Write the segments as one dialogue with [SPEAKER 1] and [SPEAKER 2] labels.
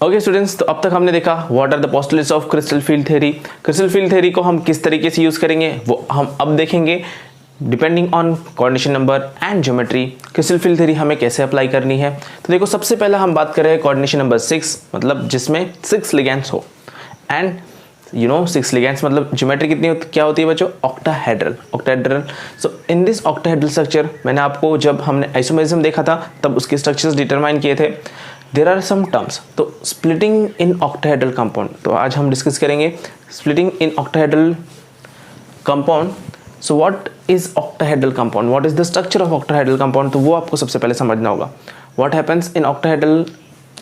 [SPEAKER 1] Okay students, तो अब तक हमने देखा what are the postulates of crystal field theory. Crystal field theory को हम किस तरीके से यूज करेंगे वो हम अब देखेंगे। Depending on coordination number and geometry crystal field theory हमें कैसे अप्लाई करनी है। तो देखो, सबसे पहला हम बात कर रहे हैं कोऑर्डिनेशन नंबर 6, मतलब जिसमें 6 लिगेंड्स हो। एंड यू नो 6 लिगेंड्स मतलब ज्योमेट्री कितनी क्या होती है बच्चों? Octahedral. So in this octahedral structure, मैंने आपको जब हमने आइसोमेरिज्म देखा था तब उसके स्ट्रक्चर्स डिटरमाइन किए थे। देयर आर सम टर्म्स, तो स्प्लिटिंग इन ऑक्टाहेड्रल कंपाउंड, तो आज हम डिस्कस करेंगे splitting in octahedral compound. So what is octahedral compound, what is the structure of octahedral compound, तो वो आपको सबसे पहले समझना होगा। What happens in octahedral,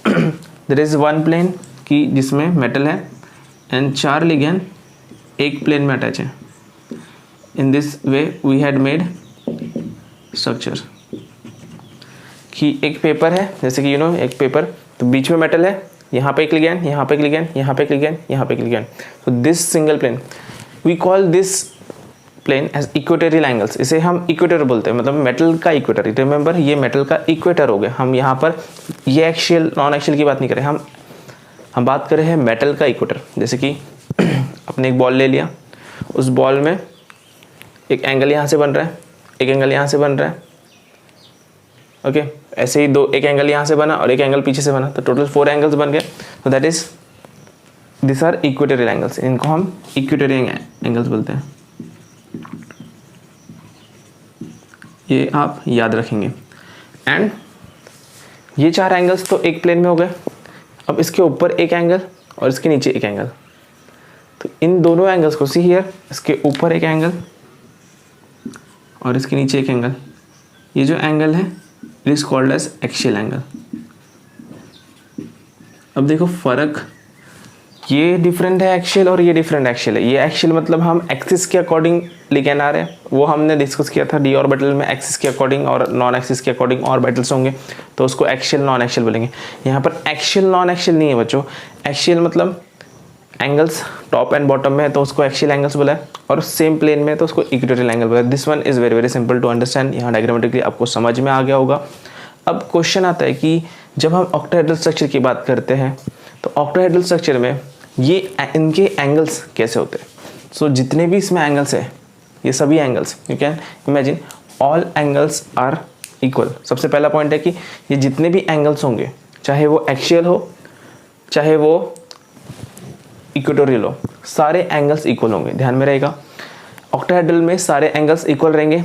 [SPEAKER 1] there is one plane की जिसमें मेटल है एंड 4 लिगेंड एक प्लेन में अटैच है। In this way we had made structure कि एक पेपर है, जैसे कि एक पेपर, तो बीच में मेटल है, यहाँ पे एक लिगेंड, यहाँ पे एक लिगेंड, यहाँ पे एक लिगेंड, यहाँ पे एक लिगेंड। तो this single plane we call this plane as equatorial angles. इसे हम इक्वेटर बोलते हैं, मतलब मेटल का इक्वेटर। रिमेंबर, ये मेटल का इक्वेटर हो गया। हम यहाँ पर ये एक्शियल नॉन एक्शियल की बात नहीं कर रहे, हम बात कर रहे हैं मेटल का इक्वेटर। जैसे कि अपने एक बॉल ले लिया, उस बॉल में एक एंगल यहाँ से बन रहा है, एक एंगल यहाँ से बन रहा है। ओके, ऐसे ही एक एंगल यहाँ से बना और एक एंगल पीछे से बना, तो टोटल 4 एंगल्स बन गए। तो that is this are equatorial angles, इनको हम इक्वेटोरियल एंगल्स बोलते हैं। ये आप याद रखेंगे। एंड ये 4 एंगल्स तो एक प्लेन में हो गए। अब इसके ऊपर एक एंगल और इसके नीचे एक एंगल, तो इन दोनों एंगल्स को सी हियर, इसके ऊपर एक एंगल और इसके नीचे एक एंगल, ये जो एंगल है it is called as axial angle. अब देखो फर्क, ये डिफरेंट है एक्शियल और ये डिफरेंट एक्शियल है। ये एक्शियल मतलब हम एक्सिस के अकॉर्डिंग लिगेंड आ रहे हैं, वो हमने डिस्कस किया था डी ऑर्बिटल में। एक्सिस के अकॉर्डिंग और नॉन एक्सिस के अकॉर्डिंग ऑर्बिटल्स होंगे, तो उसको एक्शियल नॉन एक्शियल बोलेंगे। यहाँ पर एक्शियल नॉन एक्शियल नहीं है बच्चों। एक्शियल मतलब एंगल्स टॉप एंड बॉटम में है तो उसको एक्शियल एंगल्स बोला है, और सेम प्लेन में है तो उसको इक्वेटोरियल एंगल बोला है। This one is very very simple to understand. यहाँ डायग्रामेटिकली आपको समझ में आ गया होगा। अब क्वेश्चन आता है कि जब हम ऑक्टाहेड्रल स्ट्रक्चर की बात करते हैं तो ऑक्टाहेड्रल स्ट्रक्चर में ये इनके एंगल्स कैसे होते हैं। सो जितने भी इसमें एंगल्स है, ये सभी angles, you can imagine all angles are equal. सबसे पहला पॉइंट है कि ये जितने भी एंगल्स होंगे, चाहे वो एक्शियल हो चाहे वो इक्वेटोरियल हो, सारे एंगल्स इक्वल होंगे। ध्यान में रहेगा, ऑक्टाहेड्रल में सारे एंगल्स इक्वल रहेंगे।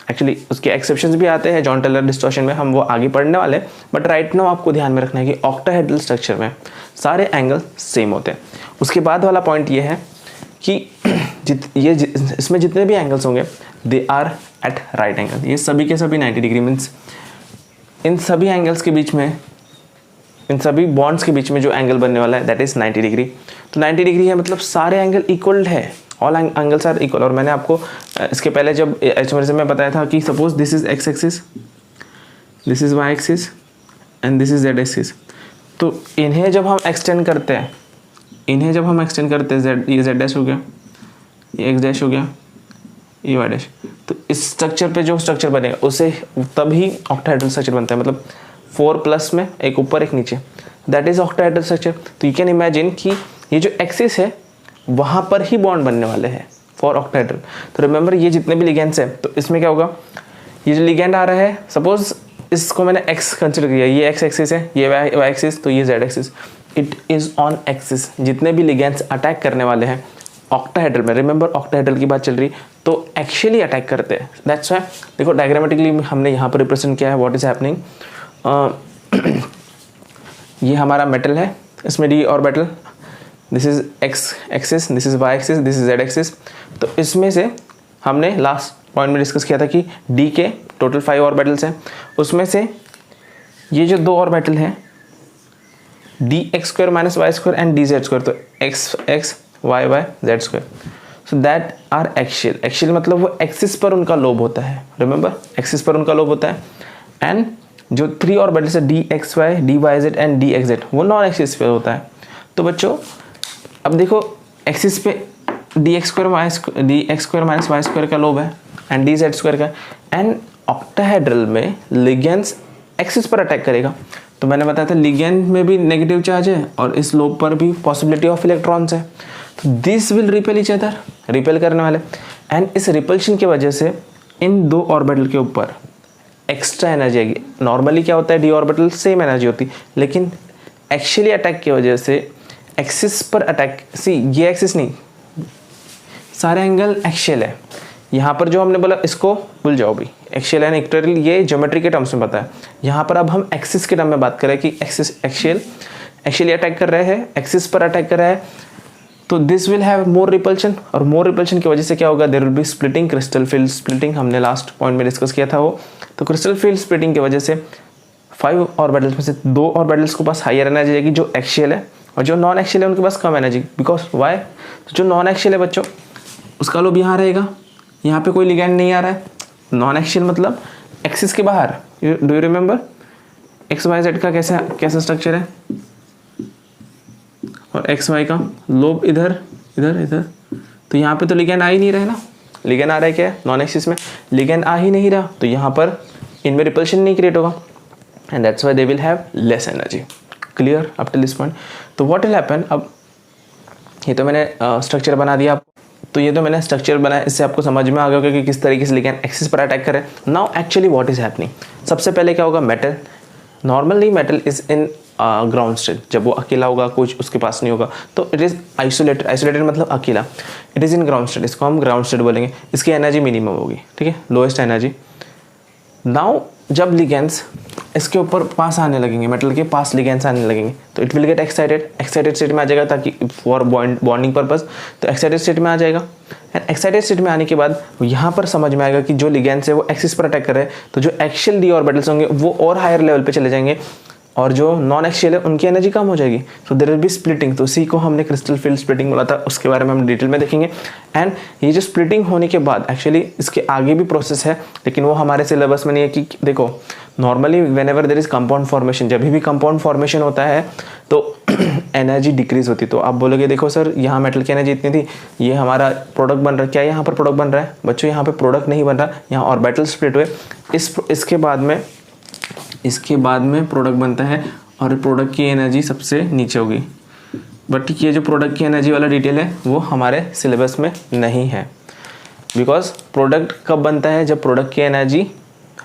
[SPEAKER 1] एक्चुअली उसके एक्सेप्शंस भी आते हैं जॉन टेलर डिस्टॉर्शन में, हम वो आगे पढ़ने वाले हैं। बट राइट नाउ आपको ध्यान में रखना है कि ऑक्टाहेड्रल स्ट्रक्चर में सारे एंगल सेम होते हैं। उसके बाद वाला पॉइंट ये है कि इसमें जितने भी एंगल्स होंगे they are at right angle. ये सभी के सभी 90 डिग्री, मीन्स इन सभी एंगल्स के बीच में, इन सभी बॉन्ड्स के बीच में जो एंगल बनने वाला है दैट इज 90 डिग्री। तो 90 डिग्री है मतलब सारे एंगल इक्वल है, ऑल एंगल्स आर इक्वल। और मैंने आपको इसके पहले जब आइसोमेरिज्म में बताया था कि suppose this is x axis, this is y axis and this is z axis, तो इन्हें जब हम एक्सटेंड करते हैं, ये जेड डैश हो गया, ये एक्स डैश हो गया, ये वाई डैश, तो इस स्ट्रक्चर पे जो स्ट्रक्चर बनेगा उसे तभी ऑक्टाहेड्रल स्ट्रक्चर बनता है। मतलब 4 प्लस में एक ऊपर एक नीचे, दैट इज ऑक्टाहेड्रल स्ट्रक्चर। तो यू कैन इमेजिन कि ये जो एक्सिस है वहां पर ही बॉन्ड बनने वाले हैं फॉर ऑक्टाहेड्रल। तो रिमेंबर, ये जितने भी लिगेंड्स हैं तो इसमें क्या होगा, ये जो लिगेंड आ रहा है, सपोज इसको मैंने एक्स कंसिडर किया, ये एक्स एक्सिस है, ये वाई एक्सिस, तो ये Z axis, it is on axis. जितने भी लिगेंड्स अटैक करने वाले हैं ऑक्टाहेड्रल में, रिमेंबर ऑक्टाहेड्रल की बात चल रही, तो एक्चुअली अटैक करते हैं। दैट्स व्हाई देखो डायग्रामेटिकली हमने यहाँ पर रिप्रेजेंट किया है व्हाट इज हैपनिंग। ये हमारा मेटल है, इसमें d orbital, this is x axis, this is y axis, this is z axis. तो इसमें से हमने लास्ट पॉइंट में डिस्कस किया था कि डी के टोटल 5 ऑर्बिटल्स हैं, उसमें से ये जो 2 ऑर्बिटल हैं d x square minus y square and d z square, तो x x y y z square, so that are axial. Axial मतलब वो एक्सिस पर उनका लोब होता है, रिमेंबर एक्सिस पर उनका लोब होता है। एंड जो 3 ऑर्बिटल्स है d x y, d y z and d x z, वो नॉन एक्सिस पे होता है। तो बच्चों अब देखो, एक्सिस पे d x square minus y square का लोब है एंड डी जेड स्क्वायर का, एंड ऑक्टाहेड्रल में लिगेंड्स एक्सिस पर अटैक करेगा तो मैंने बताया था लिगेंड में भी नेगेटिव चार्ज है और इस लोब पर भी पॉसिबिलिटी ऑफ इलेक्ट्रॉन्स है, तो this will repel each other, repel करने वाले, एंड इस रिपल्शन की वजह से इन दो ऑर्बिटल के ऊपर एक्स्ट्रा एनर्जी आएगी। नॉर्मली क्या होता है, डी ऑर्बिटल सेम एनर्जी होती, लेकिन एक्चुअली अटैक की वजह से एक्सिस पर अटैक, सी ये एक्सिस नहीं, सारे एंगल एक्शियल है। यहाँ पर जो हमने बोला इसको भूल जाओ भी, एक्शियल एंड इक्वेटोरियल ये ज्योमेट्री के टर्म्स में पता है। यहाँ पर अब हम एक्सिस के टर्म में बात करें कि एक्सिस एक्शियली अटैक कर रहे हैं, एक्सिस पर अटैक कर रहा है, तो this will have more repulsion, और मोर रिपल्शन की वजह से क्या होगा, there will be splitting, crystal field splitting, हमने लास्ट पॉइंट में डिस्कस किया था वो। तो क्रिस्टल फील्ड स्प्लिटिंग की वजह से 5 ऑर्बिटल्स में से 2 ऑर्बिटल्स के पास हायर एनर्जी जाएगी जो एक्शियल है, और जो नॉन एक्शियल है उनके पास कम एनर्जी, बिकॉज वाई, तो जो नॉन एक्शियल है बच्चों उसका लोब यहाँ रहेगा, यहाँ पे कोई लिगैंड नहीं आ रहा है। नॉन एक्शियल मतलब एक्सिस के बाहर, do you remember x y z का कैसा स्ट्रक्चर है, और एक्स वाई का लोब इधर इधर इधर, तो यहाँ पे तो लिगैंड आ ही नहीं रहा है ना, लिगैंड आ रहा है क्या है, नॉन एक्सिस में लिगैंड आ ही नहीं रहा, तो यहाँ पर इनमें रिपल्शन नहीं क्रिएट होगा, and that's why they will have less energy. Clear up till this point. तो व्हाट विल हैपन, अब ये तो मैंने स्ट्रक्चर बना दिया आपको, तो ये तो मैंने स्ट्रक्चर बनाया, इससे आपको समझ में आ गया कि किस तरीके से लिगैंड एक्सिस पर अटैक करे। Now actually what is happening, सबसे पहले क्या होगा, metal, normally metal is in ground state, जब वो अकेला होगा कुछ उसके पास नहीं होगा तो इट इज़ आइसोलेटेड, आइसोलेटेड मतलब अकेला, it is in ground state, इसको हम ग्राउंड स्टेट बोलेंगे, इसकी एनर्जी मिनिमम होगी, ठीक है, लोएस्ट एनर्जी। नाउ जब लिगेंड्स इसके ऊपर पास आने लगेंगे, मेटल के पास लिगेंड्स आने लगेंगे, तो it will get excited state में आ जाएगा, ताकि फॉर बॉन्डिंग पर्पस, तो एक्साइटेड स्टेट में आ जाएगा, एंड एक्साइटेड स्टेट में आने के बाद यहाँ पर समझ में आएगा कि जो लिगेंड्स है वो एक्सिस पर अटैक कर रहे हैं, तो जो एक्शियल डी ऑर्बिटल्स होंगे वो और हायर लेवल पे चले जाएंगे, और जो नॉन एक्शियल है उनकी एनर्जी कम हो जाएगी, तो देयर विल बी स्प्लिटिंग। तो उसी को हमने क्रिस्टल फील्ड स्प्लिटिंग बोला था, उसके बारे में हम डिटेल में देखेंगे। एंड ये जो स्प्लिटिंग होने के बाद एक्चुअली इसके आगे भी प्रोसेस है, लेकिन वो हमारे सिलेबस में नहीं है। कि देखो normally whenever there is compound formation, जब भी कंपाउंड फॉर्मेशन होता है तो एनर्जी डिक्रीज होती है। तो आप बोलोगे देखो सर यहाँ मेटल की एनर्जी इतनी थी, ये हमारा प्रोडक्ट बन रहा है, क्या यहाँ पर प्रोडक्ट बन रहा है बच्चों, यहाँ पे प्रोडक्ट नहीं बन रहा, यहाँ ऑर्बिटल स्प्लिट हुए, इसके बाद में प्रोडक्ट बनता है, और प्रोडक्ट की एनर्जी सबसे नीचे होगी। बट ये जो प्रोडक्ट की एनर्जी वाला डिटेल है वो हमारे सिलेबस में नहीं है, बिकॉज प्रोडक्ट कब बनता है, जब प्रोडक्ट की एनर्जी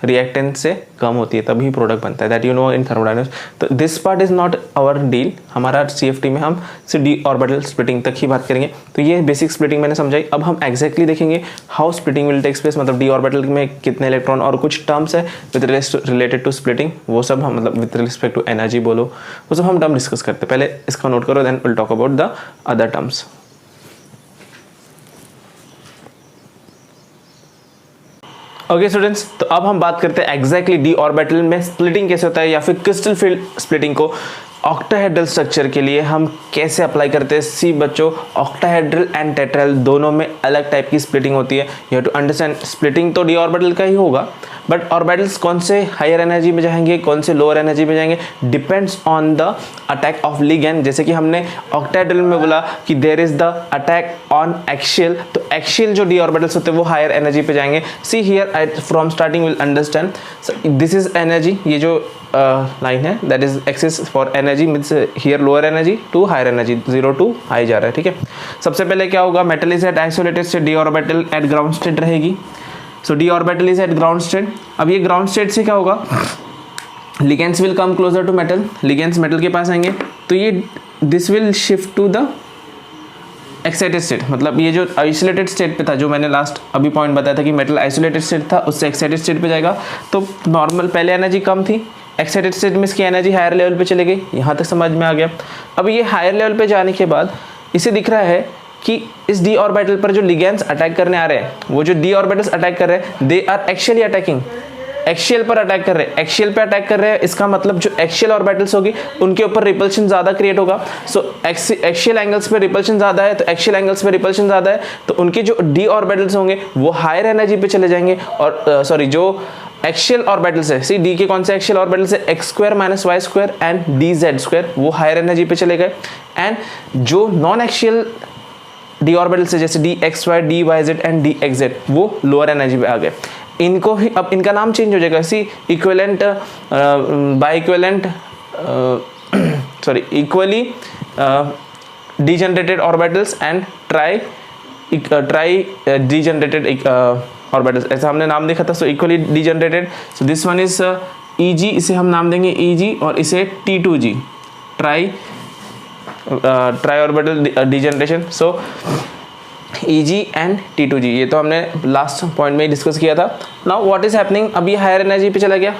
[SPEAKER 1] रिएक्टेंट से कम होती है तभी प्रोडक्ट बनता है, that you know in thermodynamics. तो this part is not our deal, हमारा CFT में हम सिर्फ डी ऑर्बिटल स्प्लिटिंग तक ही बात करेंगे। तो ये बेसिक स्प्लिटिंग मैंने समझाई। अब हम एग्जैक्टली देखेंगे how splitting will takes place, मतलब डी ऑर्बिटल में कितने इलेक्ट्रॉन और कुछ टर्म्स है विद रिलेटेड टू स्प्लिटिंग, वो सब हम मतलब विद रिस्पेक्ट टू एनर्जी बोलो, वो सब हम टर्म डिस्कस करते हैं। पहले इसका नोट करो, then will talk about the other terms. Okay students, तो अब हम बात करते हैं एग्जैक्टली डी ऑर्बिटल में स्प्लिटिंग कैसे होता है, या फिर क्रिस्टल फील्ड स्प्लिटिंग को ऑक्टाहेड्रल स्ट्रक्चर के लिए हम कैसे अप्लाई करते हैं। सी बच्चों, ऑक्टाहेड्रल एंड टेट्राहेड्रल दोनों में अलग टाइप की स्प्लिटिंग होती है। You have to understand, splitting तो डी ऑर्बिटल का ही होगा, बट ऑर्बिटल्स कौन से हायर एनर्जी में जाएंगे, कौन से लोअर एनर्जी में जाएंगे, depends on the attack of ligand. जैसे कि हमने ऑक्टाहेड्रल में बोला कि there is the attack on axial, तो एक्शियल जो डी ऑर्बिटल्स होते हैं वो हायर एनर्जी पे जाएंगे। See here from starting will understand, this is energy, ये जो लाइन है that is axis for energy, means here lower energy to higher energy, 0 to high जा रहा है, ठीक है। सबसे पहले क्या होगा, metal is at isolated state, d orbital at ground state रहेगी। So d orbital is at ground state. अब ये ग्राउंड स्टेट से क्या होगा, ligands will come closer to metal, ligands metal के पास आएंगे, तो ये this will shift to the excited state. मतलब ये जो आइसोलेटेड स्टेट पे था, जो मैंने लास्ट अभी पॉइंट बताया था कि मेटल आइसोलेटेड स्टेट था, उससे एक्साइटेड स्टेट पे जाएगा। तो नॉर्मल पहले एनर्जी कम थी, एक्साइटेड स्टेट में इसकी एनर्जी हायर लेवल पे चली गई, यहाँ तक समझ में आ गया। अब ये हायर लेवल पे जाने के बाद इसे दिख रहा है कि इस डी ऑर्बिटल पर जो लिगेंड्स अटैक करने आ रहे हैं, वो जो डी ऑर्बिटल्स अटैक कर रहे हैं, दे आर एक्शियली अटैकिंग, एक्शियल पर अटैक कर रहे हैं, एक्शियल पे अटैक कर रहे हैं। इसका मतलब जो एक्शियल ऑर्बिटल्स होगी उनके ऊपर रिपल्शन ज़्यादा क्रिएट होगा। सो एक्शियल एंगल्स पे रिपल्शन ज़्यादा है, तो एक्शियल एंगल्स पे रिपल्शन ज़्यादा है, तो उनके जो डी ऑर्बिटल्स होंगे वो हायर एनर्जी पे चले जाएंगे। और सॉरी, जो एक्शियल ऑर्बिटल्स है, सी डी के कौन से एक्शियल ऑर्बिटल्स है, x² - y² एंड dz², वो हायर एनर्जी पे चले गए। एंड जो नॉन एक्शियल डी ऑर्बिटल्स है, जैसे dxy, dyz एंड dxz, वो लोअर एनर्जी पे आ गए। इनको ही अब इनका नाम चेंज हो जाएगा, see equivalent, by equivalent sorry equally degenerated orbitals and tri degenerated orbitals, ऐसा हमने नाम देखा था. So equally degenerated, so this one is EG, इसे हम नाम देंगे EG और इसे T2G, tri orbital degeneration. So EG and T2G, ये तो हमने लास्ट पॉइंट में ही डिस्कस किया था. नाउ व्हाट इज हैपनिंग, अभी हायर एनर्जी पे चला गया,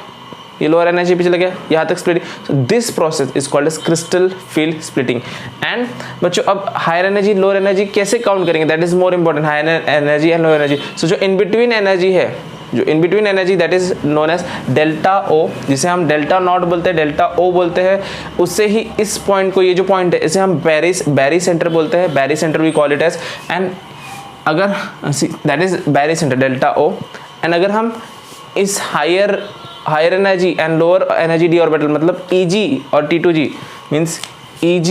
[SPEAKER 1] ये लोअर एनर्जी पे चला गया, यहाँ तक splitting. So this process is called as crystal field splitting. And बच्चों अब हायर एनर्जी लोअर एनर्जी कैसे काउंट करेंगे, that is more important. Higher energy and lower energy, so जो इन बिटवीन एनर्जी है, जो in between energy that is known as delta o, जिसे हम delta not बोलते हैं, डेल्टा ओ बोलते हैं. उससे ही इस पॉइंट को, ये जो पॉइंट है इसे हम बैरी सेंटर बोलते हैं, barycentre we call it as. And अगर that is barycentre delta o. And अगर हम इस higher energy and lower energy d orbital, मतलब EG और T2G means EG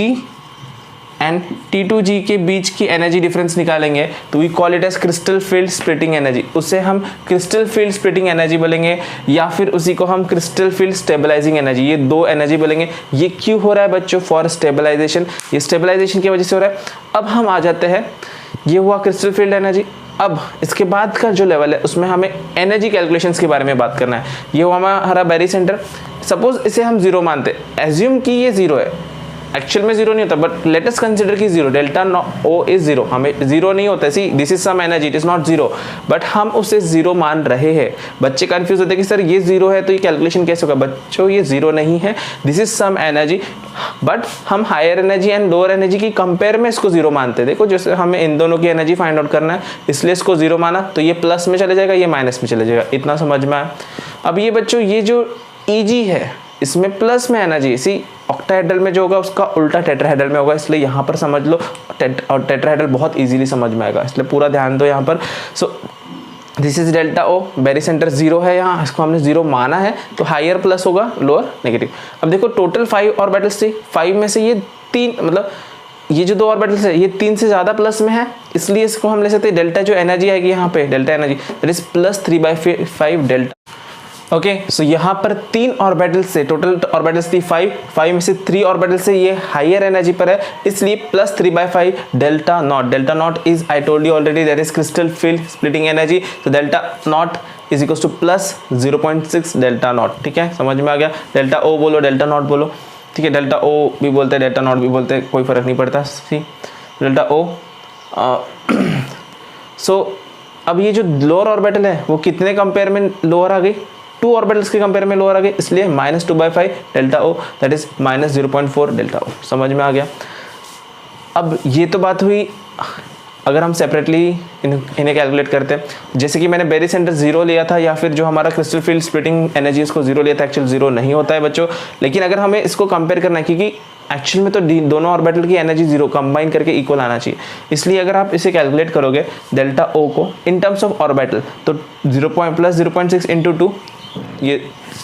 [SPEAKER 1] and T2G के बीच की एनर्जी डिफरेंस निकालेंगे तो we call it as crystal field splitting energy. उससे हम क्रिस्टल फील्ड स्प्लिटिंग एनर्जी बोलेंगे, या फिर उसी को हम क्रिस्टल फील्ड स्टेबलाइजिंग एनर्जी, ये दो एनर्जी बोलेंगे. ये क्यों हो रहा है बच्चों, फॉर स्टेबलाइजेशन, ये स्टेबलाइजेशन की वजह से हो रहा है. अब हम आ जाते हैं, ये हुआ क्रिस्टल फील्ड एनर्जी. अब इसके बाद का जो लेवल है उसमें हमें एनर्जी कैलकुलेशंस के बारे में बात करना है. ये हुआ हमारा बैरी सेंटर. सपोज इसे हम जीरो मानते, एज्यूम कि ये जीरो है, एक्चुअल में जीरो नहीं होता बट लेट अस कंसीडर कि zero, delta o is zero. हमें जीरो नहीं होता, see this is some energy, it is not zero, but हम उसे जीरो मान रहे हैं. बच्चे कंफ्यूज होते हैं कि सर ये जीरो है तो ये कैलकुलेशन कैसे होगा. बच्चों ये जीरो नहीं है, this is some energy, but हम higher energy and lower energy की कंपेयर में इसको जीरो मानते हैं. देखो जैसे हमें इन दोनों की एनर्जी फाइंड आउट करना है, इसलिए इसको जीरो माना, तो ये प्लस में चले जाएगा, ये माइनस में चले जाएगा. इतना समझ में आया. अब ये बच्चों ये जो EG है इसमें प्लस में एनर्जी, सी ऑक्टाहेड्रल में जो होगा उसका उल्टा टेट्राहेड्रल में होगा, इसलिए यहाँ पर समझ लो. और टेट्राहेड्रल बहुत इजीली समझ में आएगा, इसलिए पूरा ध्यान दो यहाँ पर. So this is delta o, barycentre zero है यहाँ, इसको हमने जीरो माना है, तो हायर प्लस होगा, लोअर नेगेटिव. अब देखो टोटल 5 ऑर्बिटल्स थी, 5 में से ये 3, मतलब ये जो 2 ऑर्बिटल्स है ये 3 से ज़्यादा प्लस में है, इसलिए इसको हम ले सकते हैं डेल्टा जो एनर्जी आएगी यहाँ पे, delta energy that is plus 3/5 delta. Okay, so यहाँ पर 3 ऑर्बिटल्स से, टोटल ऑर्बिटल्स थी 5 में से 3 ऑर्बिटल्स से ये हायर एनर्जी पर है, इसलिए plus 3/5 delta nought. Delta nought is, I told you already, that is crystal field splitting energy. तो delta nought is equal to plus 0.6 delta nought. ठीक है, समझ में आ गया. डेल्टा ओ बोलो, डेल्टा नॉट बोलो, ठीक है. डेल्टा ओ भी बोलते हैं, डेल्टा नॉट भी बोलते हैं, कोई फर्क नहीं पड़ता. सी डेल्टा ओ. सो अब ये जो लोअर ऑर्बिटल है वो कितने कंपेयर में लोअर आ गई, 2 ऑर्बिटल्स के कंपेयर में लोअर आ गई, इसलिए -2/5 delta o, that is -0.4 delta o. समझ में आ गया. अब ये तो बात हुई अगर हम सेपरेटली इन्हें कैलकुलेट करते हैं, जैसे कि मैंने बैरी सेंटर जीरो लिया था, या फिर जो हमारा क्रिस्टल फील्ड स्प्लिटिंग एनर्जी इसको जीरो लिया था. एक्चुअल जीरो नहीं होता है बच्चों, लेकिन अगर हमें इसको कंपेयर करना है, क्योंकि एक्चुअल में तो दोनों ऑर्बिटल की एनर्जी जीरो कंबाइन करके इक्वल आना चाहिए, इसलिए अगर आप इसे कैलकुलेट करोगे डेल्टा ओ को इन टर्म्स ऑफ ऑर्बिटल, तो 0.6 इंटू 2, ये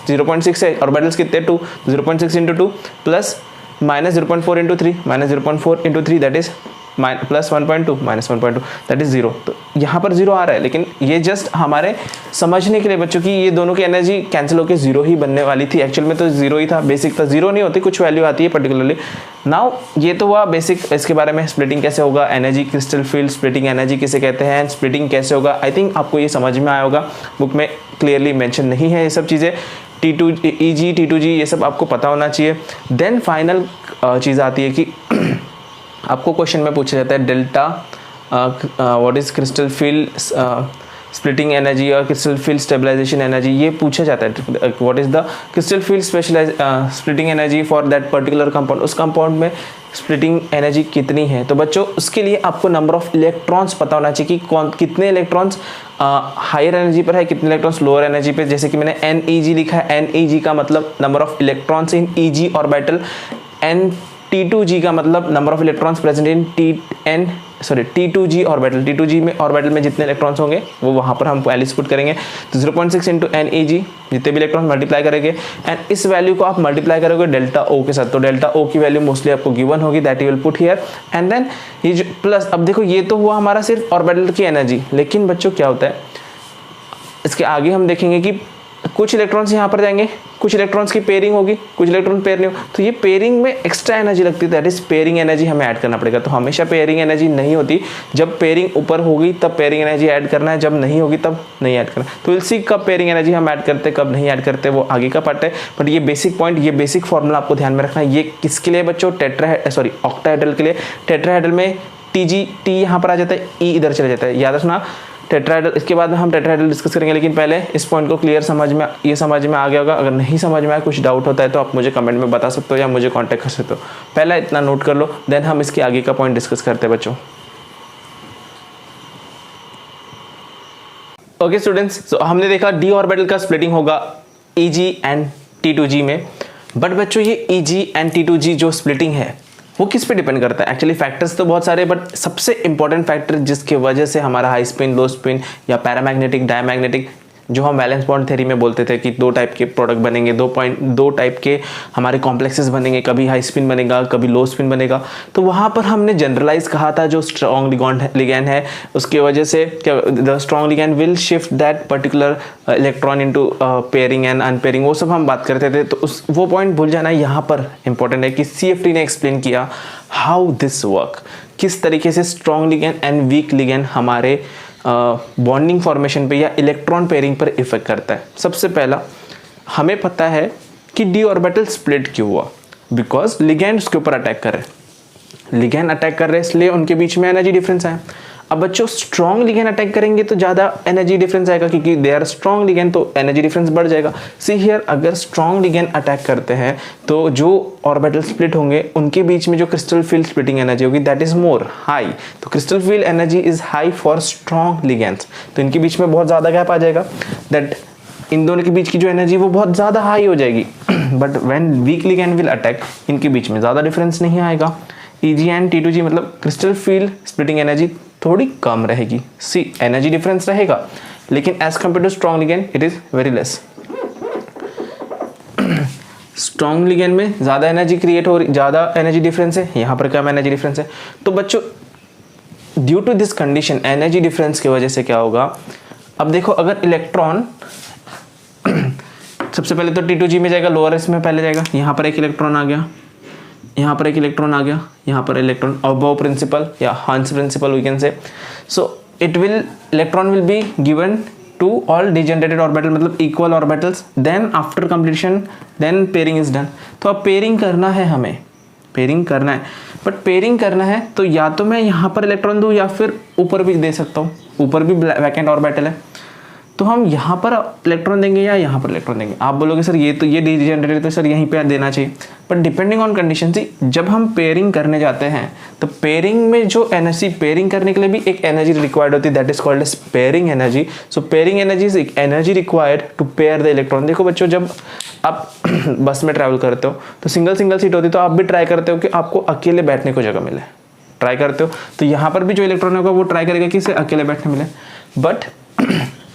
[SPEAKER 1] 0.6 है, ऑर्बिटल्स कितने 2, 0.6 into 2 plus -0.4 into 3, -0.4 into 3 that is plus 1.2 -1.2 that is 0. तो यहाँ पर 0 आ रहा है, लेकिन ये जस्ट हमारे समझने के लिए बच्चों की ये दोनों की एनर्जी कैंसिल होकर 0 ही बनने वाली थी. एक्चुअल में तो 0 ही था, बेसिक था, 0 नहीं होती, कुछ वैल्यू आती है पर्टिकुलरली. नाउ ये तो हुआ बेसिक, इसके बारे में स्प्लिटिंग कैसे होगा, energy crystal field splitting energy किसे कहते हैं, स्प्लिटिंग कैसे होगा. आई थिंक आपको ये समझ में आया होगा, बुक में क्लियरली मेंशन नहीं है ये सब चीज़ें. EG T2G ये सब आपको पता होना चाहिए. देन फाइनल चीज़ आती है कि आपको क्वेश्चन में पूछा जाता है delta what is crystal field splitting energy और क्रिस्टल फील्ड स्टेबलाइजेशन एनर्जी, ये पूछा जाता है. What is the crystal field splitting energy for that particular compound, उस कंपाउंड में स्प्लिटिंग एनर्जी कितनी है. तो बच्चों उसके लिए आपको नंबर ऑफ इलेक्ट्रॉन्स पता होना चाहिए कि कितने इलेक्ट्रॉन्स हायर एनर्जी पर है, कितने इलेक्ट्रॉन्स लोअर एनर्जी पे. जैसे कि मैंने NEG लिखा है, NEG का मतलब number of electrons in EG orbital, T2G का मतलब number of electrons present in T2G orbital. T2G में ऑर्बिटल में जितने इलेक्ट्रॉन्स होंगे वो वहाँ पर हम वैल्यूज पुट करेंगे. तो 0.6 इंटू NEG, जितने भी इलेक्ट्रॉन्स मल्टीप्लाई करेंगे, एंड इस वैल्यू को आप मल्टीप्लाई करोगे डेल्टा ओ के साथ, तो डेल्टा ओ की वैल्यू मोस्टली आपको गिवन होगी, that you will put here. And then ये जो प्लस, अब देखो ये तो हुआ हमारा सिर्फ ऑर्बिटल की एनर्जी, लेकिन बच्चों क्या होता है इसके आगे हम देखेंगे कि कुछ इलेक्ट्रॉन्स यहाँ पर जाएंगे, कुछ इलेक्ट्रॉन्स की पेयरिंग होगी, कुछ इलेक्ट्रॉन पेयर नहीं हो, तो ये पेयरिंग में एक्स्ट्रा एनर्जी लगती है, दैट इज पेयरिंग एनर्जी हमें ऐड करना पड़ेगा। तो हमेशा पेयरिंग एनर्जी नहीं होती, जब पेयरिंग ऊपर होगी तब पेयरिंग एनर्जी ऐड करना है, जब नहीं होगी तब नहीं ऐड करना। तो विल सी कब पेयरिंग एनर्जी हम ऐड करते हैं, कब नहीं ऐड करते, वो आगे का पार्ट है। बट ये बेसिक पॉइंट, ये बेसिक फॉर्मूला आपको ध्यान में रखना है। ये किसके लिए बच्चों, ऑक्टाहेड्रल के लिए। टेट्राहेड्रल में टी यहाँ पर आ जाता है, ई इधर चला जाता है, याद रखना। टेट्राहेड्रल, इसके बाद में हम टेट्राहेड्रल डिस्कस करेंगे, लेकिन पहले इस पॉइंट को क्लियर समझ में आ गया होगा। अगर नहीं समझ में आया, कुछ डाउट होता है तो आप मुझे कमेंट में बता सकते हो या मुझे कांटेक्ट कर सकते हो। पहला इतना नोट कर लो, देन हम इसके आगे का पॉइंट डिस्कस करते हैं बच्चों। ओके स्टूडेंट्स, सो हमने देखा डी ऑर्बिटल का स्प्लिटिंग होगा Eg एंड T2g में। बट बच्चों ये Eg एंड T2g जो स्प्लिटिंग है वो किस पे डिपेंड करता है? एक्चुअली फैक्टर्स तो बहुत सारे, बट सबसे इंपॉर्टेंट फैक्टर जिसके वजह से हमारा हाई स्पिन, लो स्पिन या पैरामैग्नेटिक, डायमैग्नेटिक, जो हम वैलेंस बॉन्ड थ्योरी में बोलते थे कि दो टाइप के प्रोडक्ट बनेंगे, दो टाइप के हमारे कॉम्प्लेक्सेस बनेंगे, कभी हाई स्पिन बनेगा, कभी लो स्पिन बनेगा। तो वहाँ पर हमने जनरलाइज कहा था जो स्ट्रॉन्ग लिगैंड है उसके वजह से the strong ligand will shift that particular electron into pairing and unpairing, वो सब हम बात करते थे। तो वो पॉइंट भूल जाना, यहाँ पर इंपॉर्टेंट है कि CFT ने एक्सप्लेन किया हाउ दिस वर्क, किस तरीके से strong ligand and weak ligand हमारे बॉन्डिंग फॉर्मेशन पे या इलेक्ट्रॉन पेयरिंग पर इफेक्ट करता है। सबसे पहला हमें पता है कि डी ऑर्बिटल स्प्लिट क्यों हुआ, बिकॉज लिगैंड उसके ऊपर अटैक कर रहे हैं, लिगैंड अटैक कर रहे हैं, इसलिए उनके बीच में एनर्जी डिफरेंस आया। अब बच्चों स्ट्रॉन्ग लिगैंड अटैक करेंगे तो ज़्यादा एनर्जी डिफरेंस आएगा, क्योंकि दे आर स्ट्रॉन्ग लिगैंड, तो एनर्जी डिफरेंस बढ़ जाएगा। सी हियर, अगर स्ट्रॉन्ग लिगैंड अटैक करते हैं तो जो ऑर्बिटल स्प्लिट होंगे उनके बीच में जो क्रिस्टल फील्ड स्प्लिटिंग एनर्जी होगी दैट इज मोर हाई। तो crystal field energy is high for strong ligands, तो इनके बीच में बहुत ज़्यादा गैप आ जाएगा, दैट इन दोनों के बीच की जो एनर्जी वो बहुत ज़्यादा हाई हो जाएगी। But when weak ligand will attack, इनके बीच में ज़्यादा डिफरेंस नहीं आएगा। Eg एंड T2g मतलब क्रिस्टल फील्ड स्प्लिटिंग एनर्जी थोड़ी कम रहेगी। सी, एनर्जी डिफरेंस रहेगा लेकिन as compare to strong ligand it is very less. Strong ligand में ज़्यादा एनर्जी क्रिएट हो रही, ज़्यादा एनर्जी डिफरेंस है, यहाँ पर कम एनर्जी डिफरेंस है। तो बच्चों due to this condition, energy difference की वजह से क्या होगा, अब देखो अगर इलेक्ट्रॉन सबसे पहले तो T2g में जाएगा, लोअर इसमें पहले जाएगा, यहाँ पर एक इलेक्ट्रॉन आ गया, यहाँ पर एक इलेक्ट्रॉन आ गया, यहाँ पर इलेक्ट्रॉन, अबव प्रिंसिपल या हंस principal we can say. So it will, electron will be given to all degenerated orbital, मतलब equal orbitals, then after completion then pairing is done. तो अब पेयरिंग करना है, हमें पेयरिंग करना है, बट पेयरिंग करना है तो या तो मैं यहाँ पर इलेक्ट्रॉन दूँ या फिर ऊपर भी दे सकता हूँ, ऊपर भी वैकेंट ऑर्बिटल है, तो हम यहाँ पर इलेक्ट्रॉन देंगे या यहाँ पर इलेक्ट्रॉन देंगे। आप बोलोगे सर ये डिजेनरेटेड, तो सर यहीं पे देना चाहिए, बट डिपेंडिंग ऑन कंडीशन। सी, जब हम पेयरिंग करने जाते हैं तो पेयरिंग में जो एनर्जी, पेयरिंग करने के लिए भी एक एनर्जी रिक्वायर्ड होती है, that is called as pairing energy. So pairing energy is energy required to pair the electron. देखो बच्चों, जब आप बस में ट्रैवल करते हो तो सिंगल सीट होती है, तो आप भी ट्राई करते हो कि आपको अकेले बैठने को जगह मिले, ट्राई करते हो। तो यहाँ पर भी जो इलेक्ट्रॉन होगा वो ट्राई करेगा कि इसे अकेले बैठने मिले, बट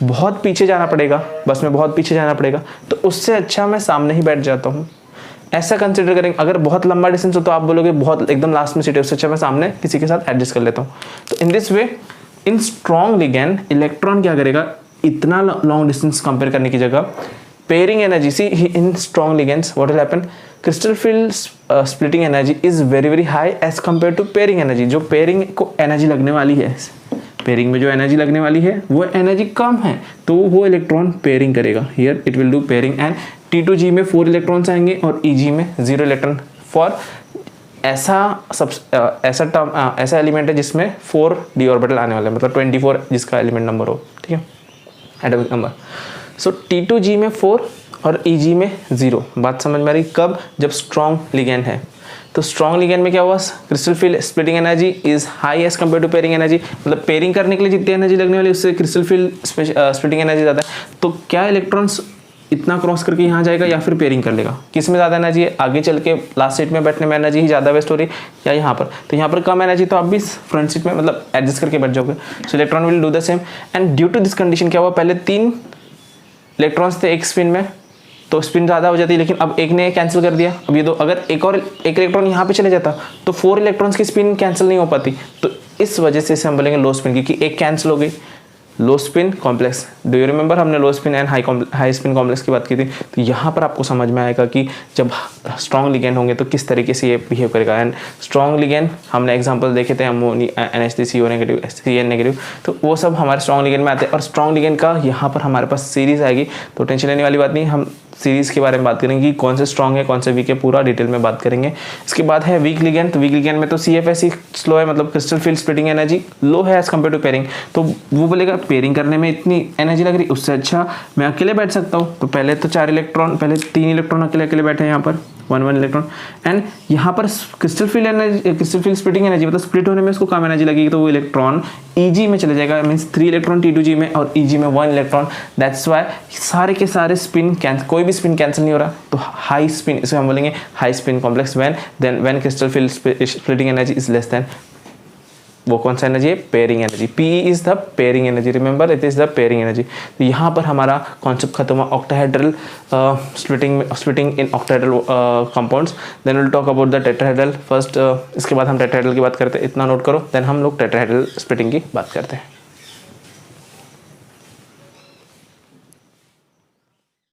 [SPEAKER 1] बहुत पीछे जाना पड़ेगा, बस में बहुत पीछे जाना पड़ेगा, तो उससे अच्छा मैं सामने ही बैठ जाता हूँ, ऐसा कंसिडर करेंगे। अगर बहुत लंबा डिस्टेंस हो तो आप बोलोगे बहुत एकदम लास्ट में सीट है, उससे अच्छा मैं सामने किसी के साथ एडजस्ट कर लेता हूँ। तो इन दिस वे, इन स्ट्रॉन्ग लिगैंड इलेक्ट्रॉन क्या करेगा, इतना लॉन्ग डिस्टेंस कंपेयर करने की जगह pairing energy, see in strong ligands what will happen, crystal field splitting energy is very very high as compare to pairing energy. जो pairing को energy लगने वाली है, पेयरिंग में जो एनर्जी लगने वाली है वो एनर्जी कम है, तो वो इलेक्ट्रॉन पेयरिंग करेगा। Here it will do pairing and T2g में 4 इलेक्ट्रॉन्स आएंगे और Eg में 0 इलेक्ट्रॉन फॉर ऐसा एलिमेंट है जिसमें 4 d ऑर्बिटल आने वाले हैं, मतलब 24 जिसका एलिमेंट नंबर हो, ठीक है, एटॉमिक नंबर। सो T2g में 4 और Eg में 0। बात समझ में आ रही? कब? जब स्ट्रॉन्ग लिगैंड है। तो स्ट्रॉन्ग लिगैंड में क्या हुआ, crystal field splitting energy is high as compare to pairing energy, मतलब पेयरिंग करने के लिए जितनी एनर्जी लगने वाली उससे क्रिस्टल फील्ड स्प्लिटिंग एनर्जी ज़्यादा है। तो क्या इलेक्ट्रॉन्स इतना क्रॉस करके यहाँ जाएगा या फिर पेयरिंग कर लेगा? किस में ज़्यादा एनर्जी है? आगे चल के लास्ट सीट में बैठने में एनर्जी ही ज़्यादा वेस्ट हो रही है या यहाँ पर? तो यहाँ पर कम एनर्जी, तो आप भी फ्रंट सीट में मतलब एडजस्ट करके बैठ जाओगे। So electron will do the same and due to this condition क्या हुआ, पहले 3 इलेक्ट्रॉन्स थे एक स्पिन में, तो स्पिन ज़्यादा हो जाती है, लेकिन अब एक ने कैंसिल कर दिया। अब ये दो, अगर एक इलेक्ट्रॉन यहाँ पे चले जाता तो 4 इलेक्ट्रॉन्स की स्पिन कैंसिल नहीं हो पाती, तो इस वजह से इसे हम बोलेंगे लो स्पिन, क्योंकि एक कैंसिल हो गई। Low spin complex. Do you remember हमने low spin and high spin complex की बात की थी। तो यहाँ पर आपको समझ में आएगा कि जब स्ट्रॉन्ग लिगेंड होंगे तो किस तरीके से ये बिहेव करेगा। एंड स्ट्रॉन्ग लिगेंड हमने एग्जांपल देखे थे, ammonia NH3CO negative, CN negative, तो वो सब हमारे स्ट्रॉन्ग लिगेंड में आते हैं। और स्ट्रॉन्ग लिगेंड का यहाँ पर हमारे पास सीरीज आएगी, तो टेंशन लेने वाली बात नहीं, हम सीरीज के बारे में बात करेंगे कि कौन से स्ट्रॉन्ग है कौन से वीक है, पूरा डिटेल में बात करेंगे। इसके बाद है वीक लिगेंड। तो वीक लिगेंड में तो CFS स्लो है, मतलब crystal field splitting energy low है एज कम्पेयर टू पेयरिंग। तो वो बोलेगा पेयरिंग करने में इतनी एनर्जी लग रही, उससे अच्छा मैं अकेले बैठ सकता हूँ। तो पहले तो 4 इलेक्ट्रॉन, पहले 3 इलेक्ट्रॉन अकेले अकेले बैठे हैं यहाँ पर, 1 इलेक्ट्रॉन। एंड यहाँ पर crystal field energy, crystal field splitting energy मतलब स्प्लिट होने में उसको कम एनर्जी लगेगी, तो वो इलेक्ट्रॉन EG में चले जाएगा, मीन्स 3 इलेक्ट्रॉन T2G में और EG में 1 इलेक्ट्रॉन। दैट्स वाई सारे के सारे स्पिन कैंसिल, कोई भी स्पिन कैंसिल नहीं हो रहा। तो हाई स्पिन, इसे हम बोलेंगे high spin complex when crystal field splitting energy is less then, वो कौन सा एनर्जी है, pairing energy. PE is the pairing energy, remember it is the pairing energy. तो यहाँ पर हमारा कॉन्सेप्ट खत्म हुआ octahedral splitting in octahedral compounds. Then will talk about the tetrahedral first. इसके बाद हम टेट्राहेड्रल की बात करते हैं, इतना नोट करो, देन हम लोग टेट्राहेड्रल स्प्लिटिंग की बात करते हैं।